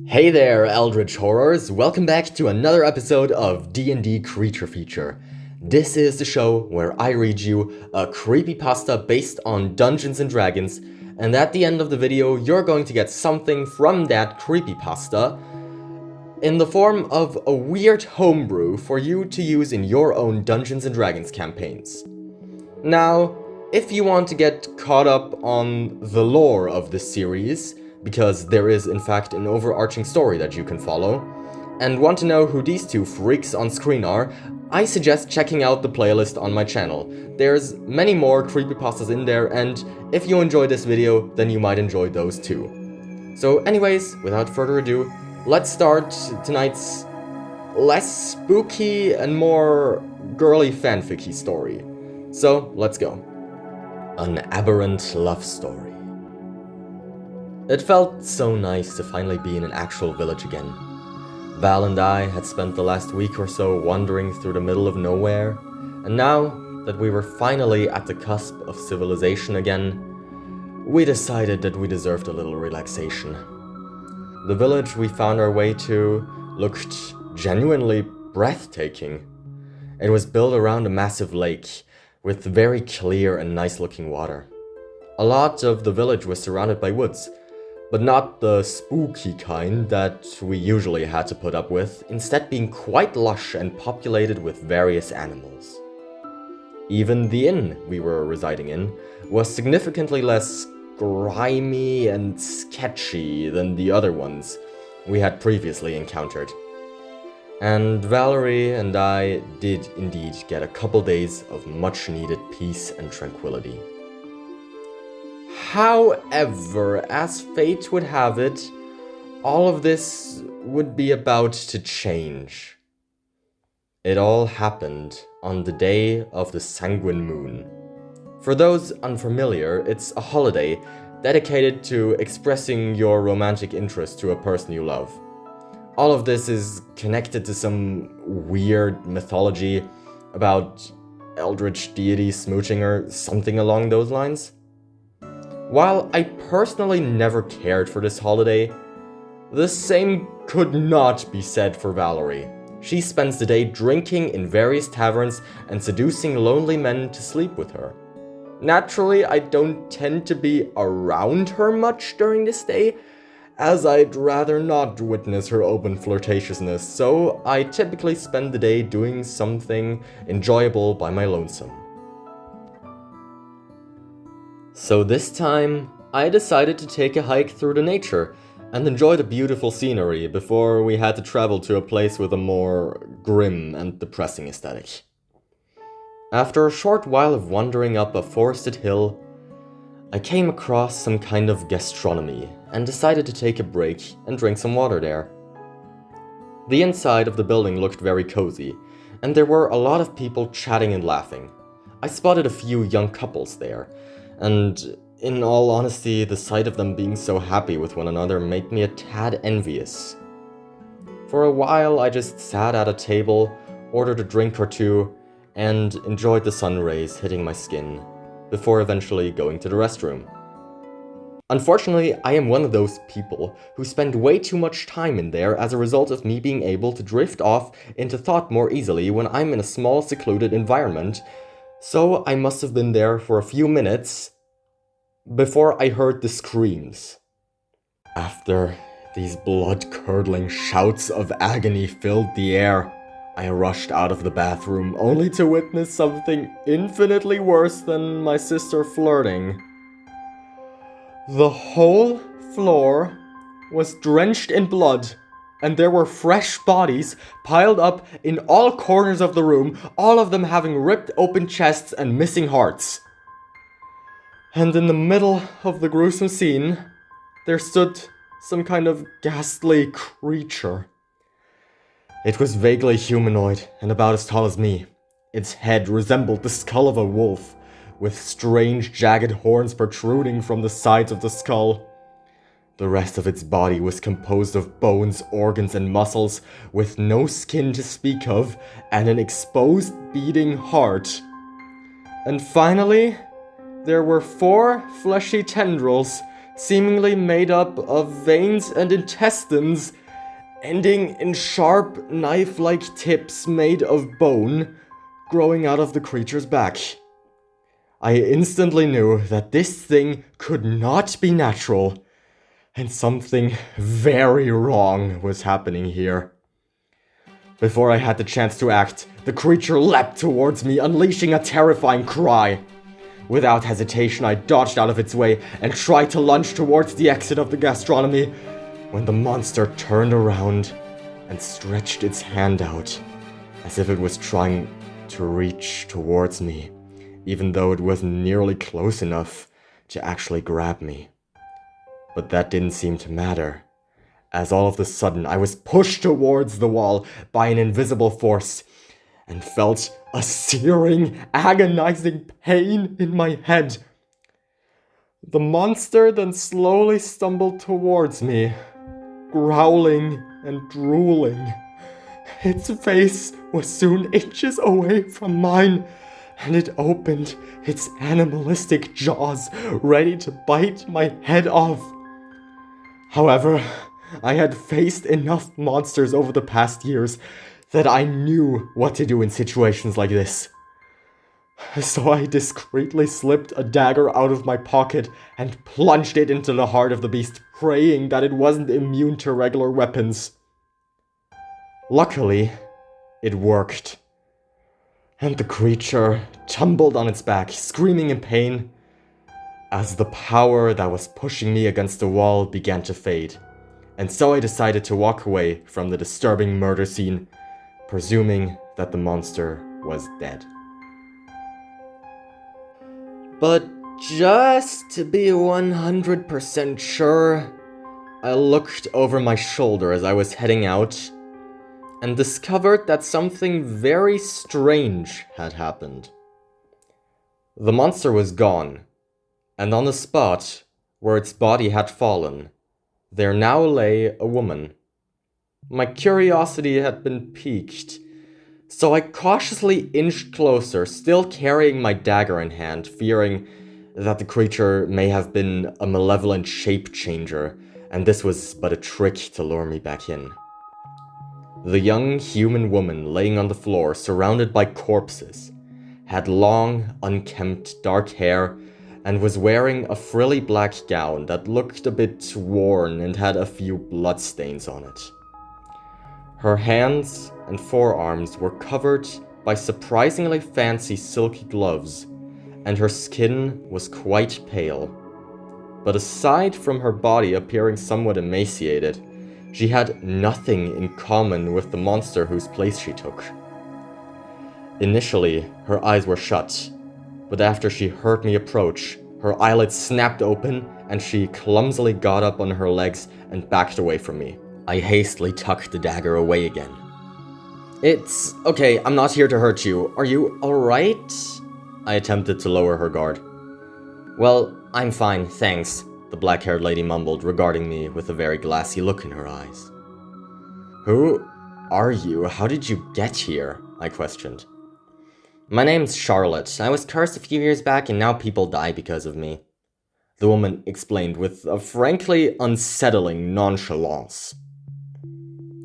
Hey there, Eldritch Horrors! Welcome back to another episode of D&D Creature Feature. This is the show where I read you a creepypasta based on Dungeons & Dragons, and at the end of the video you're going to get something from that creepypasta in the form of a weird homebrew for you to use in your own Dungeons & Dragons campaigns. Now, if you want to get caught up on the lore of this series, because there is in fact an overarching story that you can follow, and want to know who these two freaks on screen are, I suggest checking out the playlist on my channel. There's many more creepypastas in there, and if you enjoyed this video, then you might enjoy those too. So anyways, without further ado, let's start tonight's less spooky and more girly fanficky story. So, let's go. An Aberrant love story. It felt so nice to finally be in an actual village again. Val and I had spent the last week or so wandering through the middle of nowhere, and now that we were finally at the cusp of civilization again, we decided that we deserved a little relaxation. The village we found our way to looked genuinely breathtaking. It was built around a massive lake, with very clear and nice looking water. A lot of the village was surrounded by woods, but not the spooky kind that we usually had to put up with, instead being quite lush and populated with various animals. Even the inn we were residing in was significantly less grimy and sketchy than the other ones we had previously encountered. And Valerie and I did indeed get a couple days of much needed peace and tranquility. However, as fate would have it, all of this would be about to change. It all happened on the day of the sanguine moon. For those unfamiliar, it's a holiday dedicated to expressing your romantic interest to a person you love. All of this is connected to some weird mythology about eldritch deities smooching or something along those lines. While I personally never cared for this holiday, the same could not be said for Valerie. She spends the day drinking in various taverns and seducing lonely men to sleep with her. Naturally, I don't tend to be around her much during this day, as I'd rather not witness her open flirtatiousness, so I typically spend the day doing something enjoyable by my lonesome. So this time, I decided to take a hike through the nature and enjoy the beautiful scenery before we had to travel to a place with a more grim and depressing aesthetic. After a short while of wandering up a forested hill, I came across some kind of gastronomy and decided to take a break and drink some water there. The inside of the building looked very cozy, and there were a lot of people chatting and laughing. I spotted a few young couples there, and in all honesty, the sight of them being so happy with one another made me a tad envious. For a while I just sat at a table, ordered a drink or two, and enjoyed the sun rays hitting my skin, before eventually going to the restroom. Unfortunately, I am one of those people who spend way too much time in there as a result of me being able to drift off into thought more easily when I'm in a small secluded environment, so I must have been there for a few minutes before I heard the screams. After these blood-curdling shouts of agony filled the air, I rushed out of the bathroom only to witness something infinitely worse than my sister flirting. The whole floor was drenched in blood, and there were fresh bodies piled up in all corners of the room, all of them having ripped open chests and missing hearts. And in the middle of the gruesome scene, there stood some kind of ghastly creature. It was vaguely humanoid and about as tall as me. Its head resembled the skull of a wolf, with strange jagged horns protruding from the sides of the skull. The rest of its body was composed of bones, organs, and muscles, with no skin to speak of, and an exposed beating heart. And finally, there were 4 fleshy tendrils seemingly made up of veins and intestines, ending in sharp, knife-like tips made of bone growing out of the creature's back. I instantly knew that this thing could not be natural, and something very wrong was happening here. Before I had the chance to act, the creature leapt towards me, unleashing a terrifying cry. Without hesitation, I dodged out of its way and tried to lunge towards the exit of the gastronomy, when the monster turned around and stretched its hand out, as if it was trying to reach towards me, even though it wasn't nearly close enough to actually grab me. But that didn't seem to matter, as all of a sudden I was pushed towards the wall by an invisible force, and felt a searing, agonizing pain in my head. The monster then slowly stumbled towards me, growling and drooling. Its face was soon inches away from mine, and it opened its animalistic jaws, ready to bite my head off. However, I had faced enough monsters over the past years that I knew what to do in situations like this. So I discreetly slipped a dagger out of my pocket and plunged it into the heart of the beast, praying that it wasn't immune to regular weapons. Luckily, it worked, and the creature tumbled on its back, screaming in pain, as the power that was pushing me against the wall began to fade. And so I decided to walk away from the disturbing murder scene, presuming that the monster was dead. But just to be 100% sure, I looked over my shoulder as I was heading out, and discovered that something very strange had happened. The monster was gone, and on the spot where its body had fallen, there now lay a woman. My curiosity had been piqued, so I cautiously inched closer, still carrying my dagger in hand, fearing that the creature may have been a malevolent shape changer, and this was but a trick to lure me back in. The young human woman laying on the floor, surrounded by corpses, had long, unkempt dark hair, and was wearing a frilly black gown that looked a bit worn and had a few bloodstains on it. Her hands and forearms were covered by surprisingly fancy silky gloves, and her skin was quite pale. But aside from her body appearing somewhat emaciated, she had nothing in common with the monster whose place she took. Initially, her eyes were shut, but after she heard me approach, her eyelids snapped open and she clumsily got up on her legs and backed away from me. I hastily tucked the dagger away again. "It's okay, I'm not here to hurt you. Are you alright?" I attempted to lower her guard. "Well, I'm fine, thanks," the black-haired lady mumbled, regarding me with a very glassy look in her eyes. "Who are you? How did you get here?" I questioned. "My name's Charlotte. I was cursed a few years back and now people die because of me," the woman explained with a frankly unsettling nonchalance.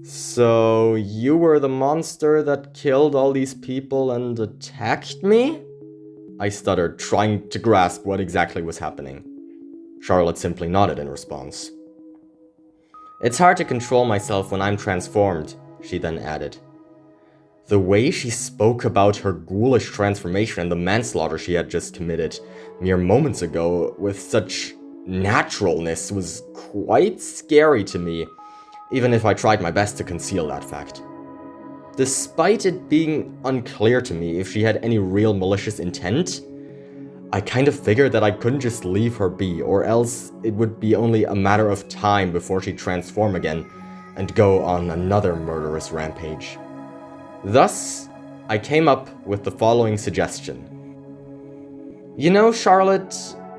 "So you were the monster that killed all these people and attacked me?" I stuttered, trying to grasp what exactly was happening. Charlotte simply nodded in response. "It's hard to control myself when I'm transformed," she then added. The way she spoke about her ghoulish transformation and the manslaughter she had just committed mere moments ago with such naturalness was quite scary to me, even if I tried my best to conceal that fact. Despite it being unclear to me if she had any real malicious intent, I kind of figured that I couldn't just leave her be, or else it would be only a matter of time before she'd transform again and go on another murderous rampage. Thus, I came up with the following suggestion. "You know, Charlotte,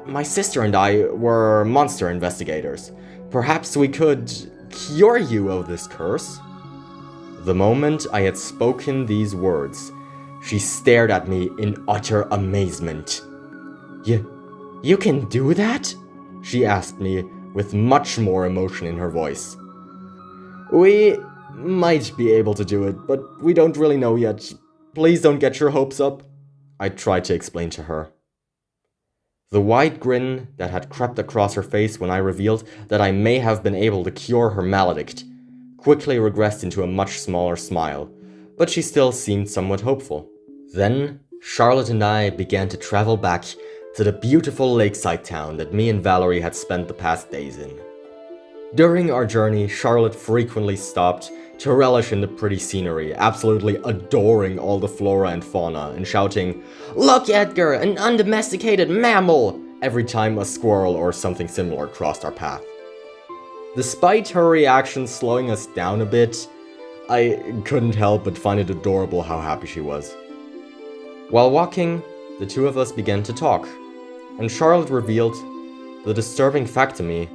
my sister and I were monster investigators. Perhaps we could cure you of this curse." The moment I had spoken these words, she stared at me in utter amazement. You can do that?" she asked me with much more emotion in her voice. We might be able to do it, but we don't really know yet. Please don't get your hopes up, I tried to explain to her. The wide grin that had crept across her face when I revealed that I may have been able to cure her maledict quickly regressed into a much smaller smile, but she still seemed somewhat hopeful. Then, Charlotte and I began to travel back to the beautiful lakeside town that me and Valerie had spent the past days in. During our journey, Charlotte frequently stopped to relish in the pretty scenery, absolutely adoring all the flora and fauna, and shouting, "Look, Edgar, an undomesticated mammal!" every time a squirrel or something similar crossed our path. Despite her reaction slowing us down a bit, I couldn't help but find it adorable how happy she was. While walking, the two of us began to talk, and Charlotte revealed the disturbing fact to me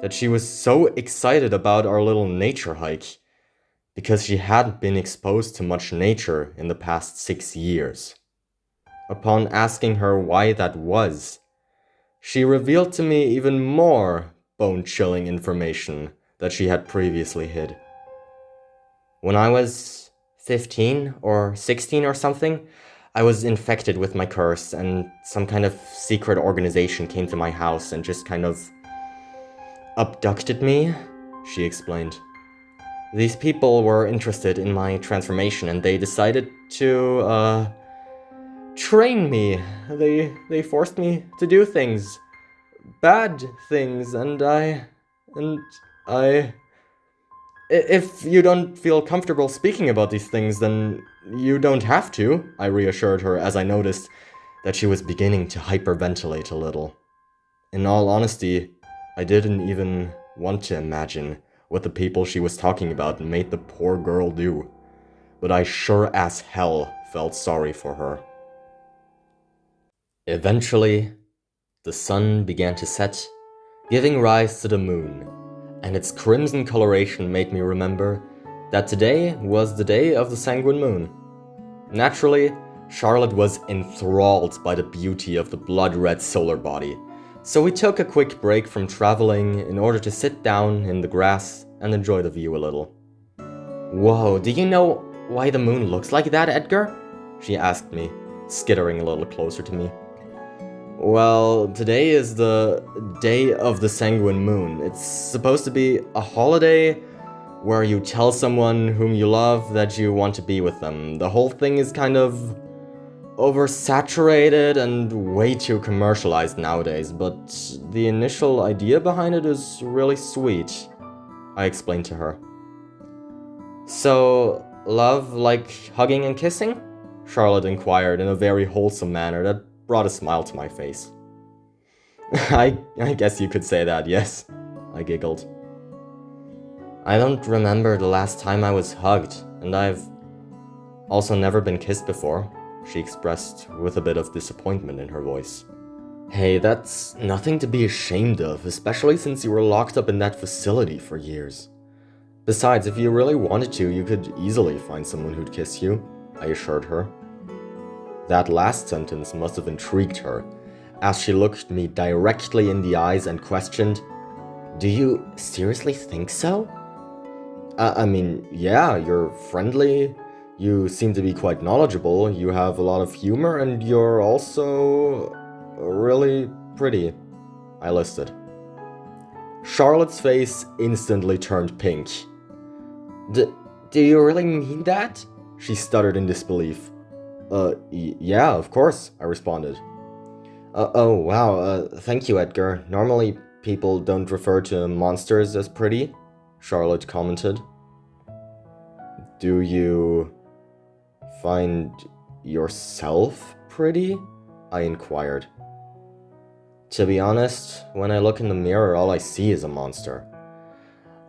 that she was so excited about our little nature hike because she hadn't been exposed to much nature in the past 6 years. Upon asking her why that was, she revealed to me even more bone-chilling information that she had previously hid. When I was 15 or 16 or something, I was infected with my curse, and some kind of secret organization came to my house and just kind of abducted me, she explained. These people were interested in my transformation, and they decided to, train me. They forced me to do things. Bad things, and I... If you don't feel comfortable speaking about these things, then you don't have to, I reassured her as I noticed that she was beginning to hyperventilate a little. In all honesty, I didn't even want to imagine what the people she was talking about made the poor girl do, but I sure as hell felt sorry for her. Eventually, the sun began to set, giving rise to the moon, and its crimson coloration made me remember that today was the day of the sanguine moon. Naturally, Charlotte was enthralled by the beauty of the blood-red solar body, so we took a quick break from traveling in order to sit down in the grass and enjoy the view a little. "Whoa, do you know why the moon looks like that, Edgar?" she asked me, skittering a little closer to me. Well, today is the day of the sanguine moon. It's supposed to be a holiday where you tell someone whom you love that you want to be with them. The whole thing is kind of oversaturated and way too commercialized nowadays, but the initial idea behind it is really sweet, I explained to her. So, love like hugging and kissing? Charlotte inquired in a very wholesome manner that brought a smile to my face. I guess you could say that, yes, I giggled. I don't remember the last time I was hugged, and I've also never been kissed before, she expressed with a bit of disappointment in her voice. Hey, that's nothing to be ashamed of, especially since you were locked up in that facility for years. Besides, if you really wanted to, you could easily find someone who'd kiss you, I assured her. That last sentence must have intrigued her, as she looked me directly in the eyes and questioned, "Do you seriously think so?" I mean, yeah, you're friendly, you seem to be quite knowledgeable, you have a lot of humor, and you're also really pretty, I listed. Charlotte's face instantly turned pink. Do you really mean that?" she stuttered in disbelief. Yeah, of course, I responded. Oh, wow, thank you, Edgar. Normally, people don't refer to monsters as pretty, Charlotte commented. Do you find yourself pretty? I inquired. To be honest, when I look in the mirror, all I see is a monster.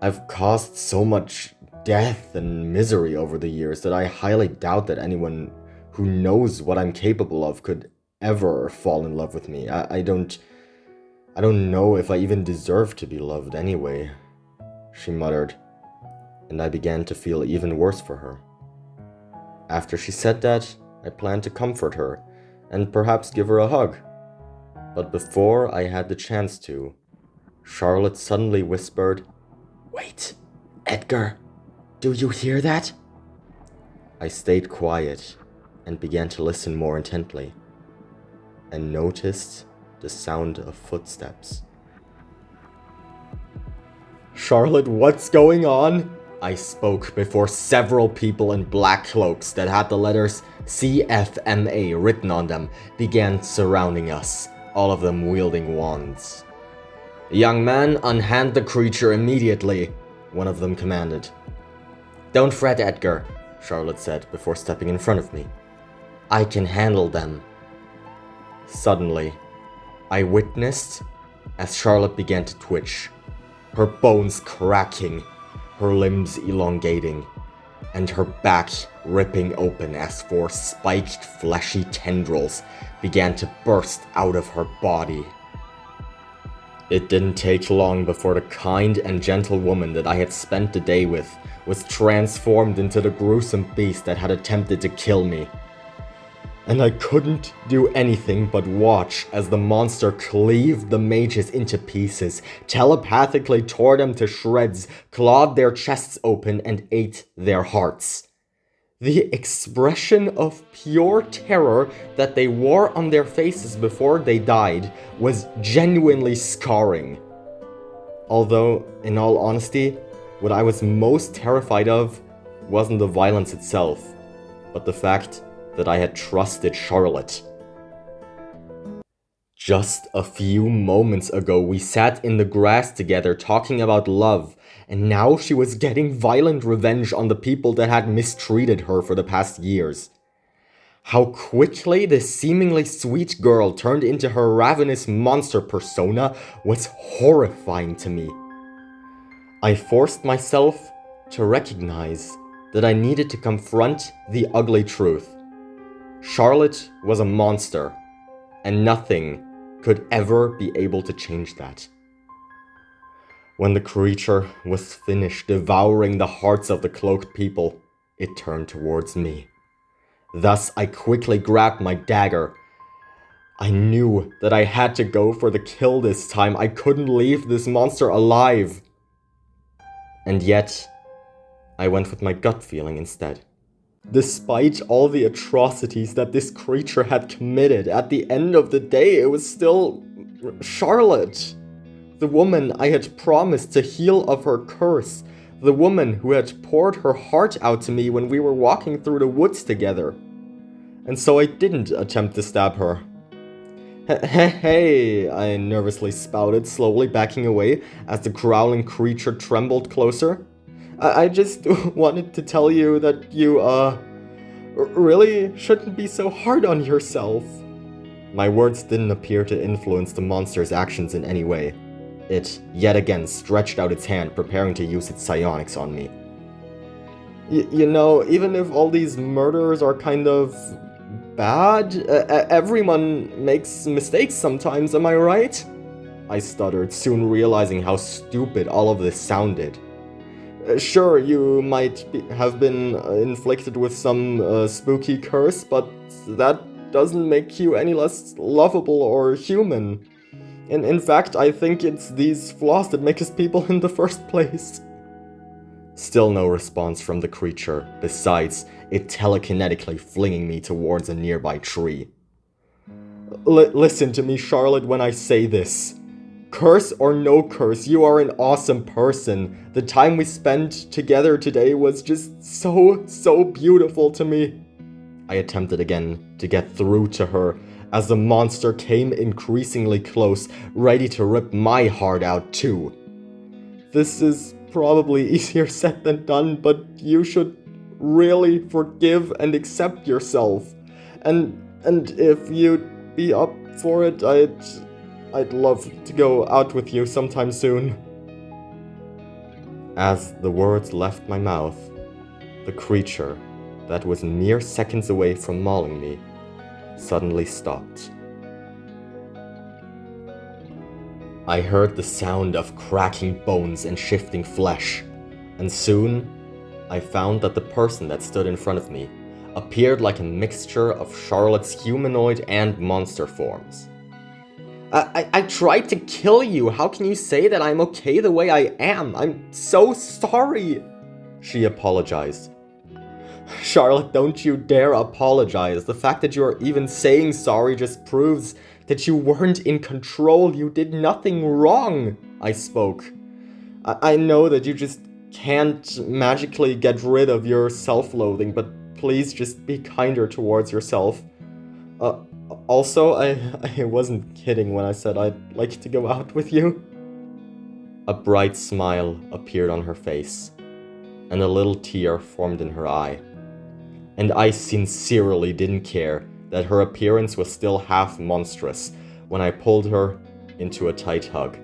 I've caused so much death and misery over the years that I highly doubt that anyone who knows what I'm capable of could ever fall in love with me. I don't know if I even deserve to be loved anyway, she muttered, and I began to feel even worse for her. After she said that, I planned to comfort her and perhaps give her a hug. But before I had the chance to, Charlotte suddenly whispered, "Wait, Edgar, do you hear that?" I stayed quiet and began to listen more intently, and noticed the sound of footsteps. "Charlotte, what's going on?" I spoke before several people in black cloaks that had the letters CFMA written on them began surrounding us, all of them wielding wands. "Young man, unhand the creature immediately," one of them commanded. "Don't fret, Edgar," Charlotte said before stepping in front of me. "I can handle them." Suddenly, I witnessed as Charlotte began to twitch, her bones cracking, her limbs elongating, and her back ripping open as four spiked fleshy tendrils began to burst out of her body. It didn't take long before the kind and gentle woman that I had spent the day with was transformed into the gruesome beast that had attempted to kill me. And I couldn't do anything but watch as the monster cleaved the mages into pieces, telepathically tore them to shreds, clawed their chests open, and ate their hearts. The expression of pure terror that they wore on their faces before they died was genuinely scarring. Although, in all honesty, what I was most terrified of wasn't the violence itself, but the fact that I had trusted Charlotte. Just a few moments ago, we sat in the grass together talking about love, and now she was getting violent revenge on the people that had mistreated her for the past years. How quickly this seemingly sweet girl turned into her ravenous monster persona was horrifying to me. I forced myself to recognize that I needed to confront the ugly truth. Charlotte was a monster, and nothing could ever be able to change that. When the creature was finished devouring the hearts of the cloaked people, it turned towards me. Thus, I quickly grabbed my dagger. I knew that I had to go for the kill this time. I couldn't leave this monster alive. And yet, I went with my gut feeling instead. Despite all the atrocities that this creature had committed, at the end of the day, it was still Charlotte. The woman I had promised to heal of her curse. The woman who had poured her heart out to me when we were walking through the woods together. And so I didn't attempt to stab her. Hey, I nervously spouted, slowly backing away as the growling creature trembled closer. I just wanted to tell you that you, really shouldn't be so hard on yourself. My words didn't appear to influence the monster's actions in any way. It, yet again, stretched out its hand, preparing to use its psionics on me. You know, even if all these murderers are kind of bad, everyone makes mistakes sometimes, am I right? I stuttered, soon realizing how stupid all of this sounded. Sure, you might have been inflicted with some spooky curse, but that doesn't make you any less lovable or human. In fact, I think it's these flaws that make us people in the first place. Still no response from the creature, besides it telekinetically flinging me towards a nearby tree. Listen to me, Charlotte, when I say this. Curse or no curse, you are an awesome person. The time we spent together today was just so beautiful to me. I attempted again to get through to her as the monster came increasingly close, ready to rip my heart out too. This is probably easier said than done, but you should really forgive and accept yourself. And if you'd be up for it, I'd love to go out with you sometime soon. As the words left my mouth, the creature that was mere seconds away from mauling me suddenly stopped. I heard the sound of cracking bones and shifting flesh, and soon I found that the person that stood in front of me appeared like a mixture of Charlotte's humanoid and monster forms. I tried to kill you. How can you say that I'm okay the way I am? I'm so sorry. She apologized. Charlotte, don't you dare apologize. The fact that you're even saying sorry just proves that you weren't in control. You did nothing wrong, I spoke. I know that you just can't magically get rid of your self-loathing, but please just be kinder towards yourself. Also, I wasn't kidding when I said I'd like to go out with you. A bright smile appeared on her face, and a little tear formed in her eye. And I sincerely didn't care that her appearance was still half monstrous when I pulled her into a tight hug.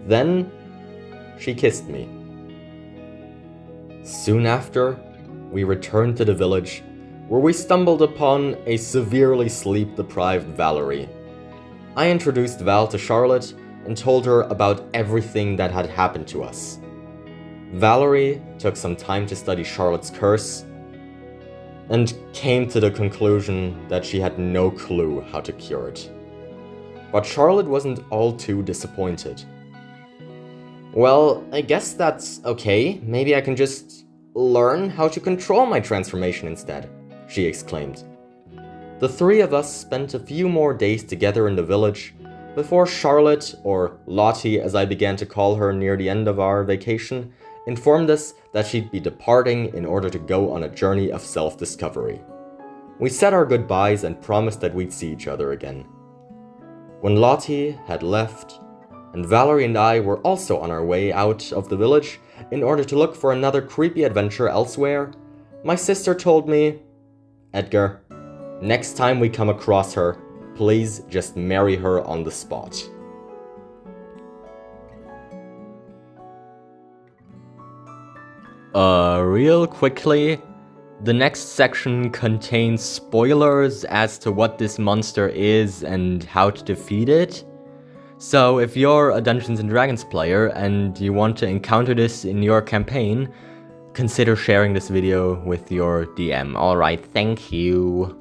Then, she kissed me. Soon after, we returned to the village, where we stumbled upon a severely sleep-deprived Valerie. I introduced Val to Charlotte and told her about everything that had happened to us. Valerie took some time to study Charlotte's curse and came to the conclusion that she had no clue how to cure it. But Charlotte wasn't all too disappointed. Well, I guess that's okay. Maybe I can just learn how to control my transformation instead, she exclaimed. The three of us spent a few more days together in the village before Charlotte, or Lottie as I began to call her near the end of our vacation, informed us that she'd be departing in order to go on a journey of self-discovery. We said our goodbyes and promised that we'd see each other again. When Lottie had left, and Valerie and I were also on our way out of the village in order to look for another creepy adventure elsewhere, my sister told me, "Edgar, next time we come across her, please just marry her on the spot." Real quickly, the next section contains spoilers as to what this monster is and how to defeat it. So if you're a Dungeons & Dragons player and you want to encounter this in your campaign, consider sharing this video with your DM. Alright, thank you.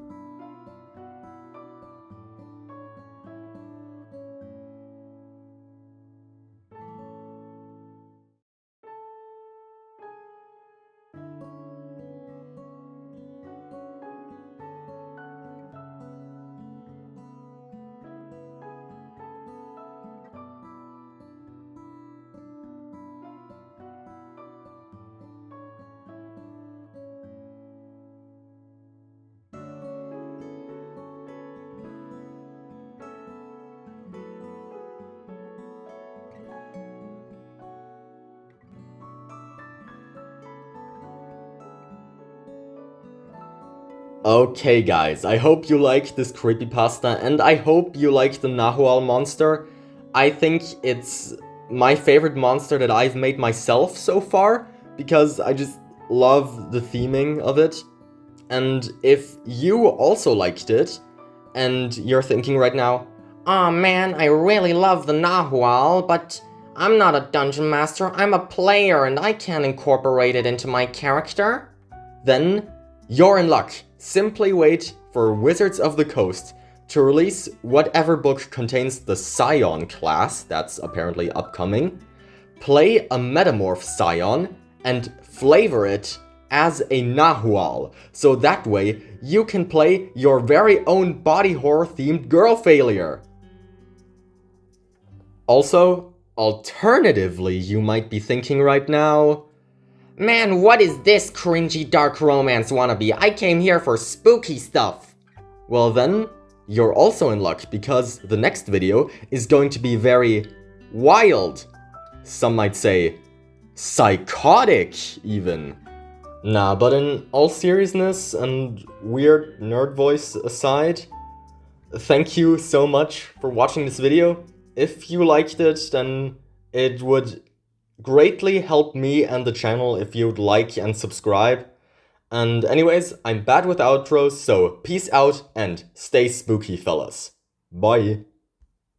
Okay guys, I hope you liked this creepypasta and I hope you liked the Nahual monster. I think it's my favorite monster that I've made myself so far because I just love the theming of it. And if you also liked it and you're thinking right now, "Aw man, I really love the Nahual, but I'm not a dungeon master, I'm a player and I can't incorporate it into my character," then you're in luck. Simply wait for Wizards of the Coast to release whatever book contains the Scion class that's apparently upcoming, play a Metamorph Scion, and flavor it as a Nahual, so that way you can play your very own body horror themed girl failure. Also, alternatively, you might be thinking right now, "Man, what is this cringy dark romance wannabe? I came here for spooky stuff." Well then, you're also in luck because the next video is going to be very wild. Some might say psychotic even. Nah, but in all seriousness and weird nerd voice aside, thank you so much for watching this video. If you liked it, then it would greatly help me and the channel if you'd like and subscribe. And anyways, I'm bad with outros, so peace out and stay spooky, fellas. Bye.